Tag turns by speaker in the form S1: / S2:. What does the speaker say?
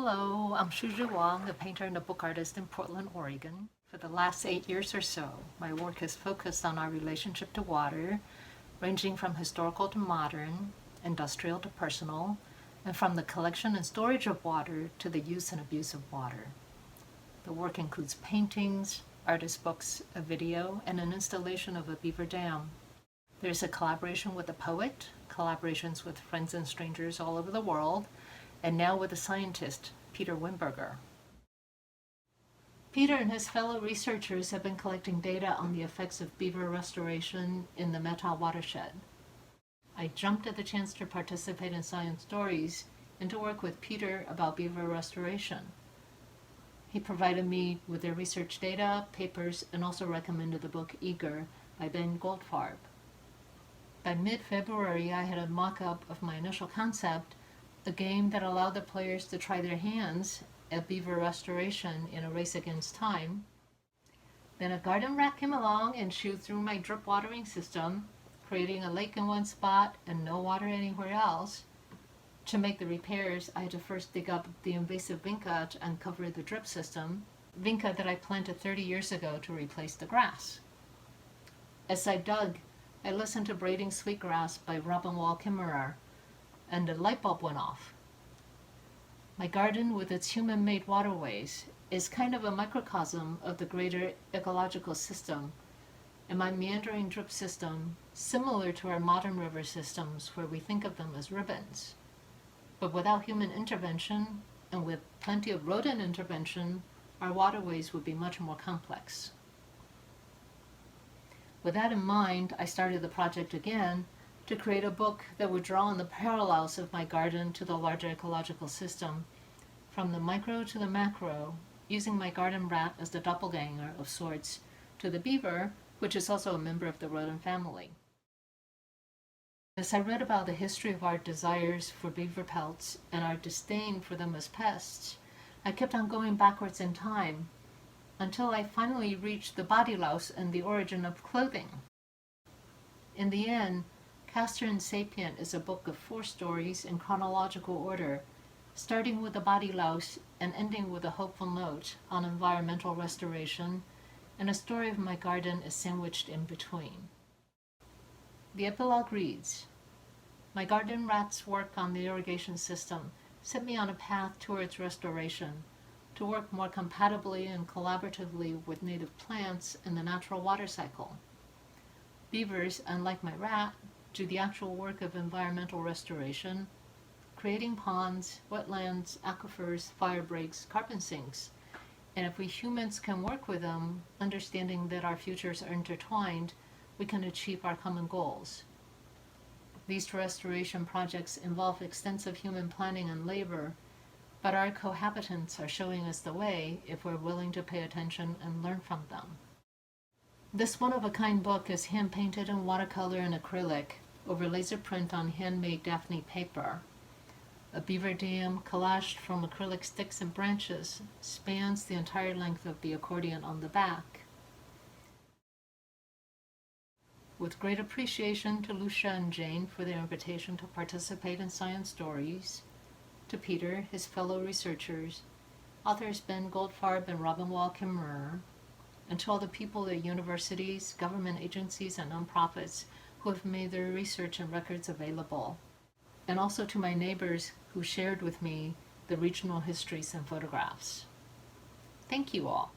S1: Hello, I'm Shu-Ju Wang, a painter and a book artist in Portland, Oregon. For the last 8 years or so, my work has focused on our relationship to water, ranging from historical to modern, industrial to personal, and from the collection and storage of water to the use and abuse of water. The work includes paintings, artist books, a video, and an installation of a beaver dam. There's a collaboration with a poet, collaborations with friends and strangers all over the world, and now with a scientist, Peter Wimberger. Peter and his fellow researchers have been collecting data on the effects of beaver restoration in the Methow watershed. I jumped at the chance to participate in Science Stories and to work with Peter about beaver restoration. He provided me with their research data, papers, and also recommended the book Eager by Ben Goldfarb. By mid-February, I had a mock-up of my initial concept, a game that allowed the players to try their hands at beaver restoration in a race against time. Then a garden rat came along and chewed through my drip watering system, creating a lake in one spot and no water anywhere else. To make the repairs, I had to first dig up the invasive vinca to uncover the drip system, vinca that I planted 30 years ago to replace the grass. As I dug, I listened to Braiding Sweetgrass by Robin Wall and a light bulb went off. My garden, with its human-made waterways, is kind of a microcosm of the greater ecological system, and my meandering drip system, similar to our modern river systems where we think of them as ribbons. But without human intervention, and with plenty of rodent intervention, our waterways would be much more complex. With that in mind, I started the project again to create a book that would draw on the parallels of my garden to the larger ecological system, from the micro to the macro, using my garden rat as the doppelganger of sorts, to the beaver, which is also a member of the rodent family. As I read about the history of our desires for beaver pelts and our disdain for them as pests, I kept on going backwards in time until I finally reached the body louse and the origin of clothing. In the end, Castor and Sapient is a book of 4 stories in chronological order, starting with the body louse and ending with a hopeful note on environmental restoration, and a story of my garden is sandwiched in between. The epilogue reads, "My garden rat's work on the irrigation system set me on a path towards restoration, to work more compatibly and collaboratively with native plants and the natural water cycle. Beavers, unlike my rat, do the actual work of environmental restoration, creating ponds, wetlands, aquifers, fire breaks, carbon sinks, and if we humans can work with them, understanding that our futures are intertwined, we can achieve our common goals. These restoration projects involve extensive human planning and labor, but our cohabitants are showing us the way if we're willing to pay attention and learn from them." This one-of-a-kind book is hand-painted in watercolor and acrylic over laser print on handmade Daphne paper. A beaver dam collaged from acrylic sticks and branches spans the entire length of the accordion on the back. With great appreciation to Lucia and Jane for their invitation to participate in Science Stories, to Peter, his fellow researchers, authors Ben Goldfarb and Robin Wall, and to all the people at universities, government agencies, and nonprofits who have made their research and records available, and also to my neighbors who shared with me the regional histories and photographs. Thank you all.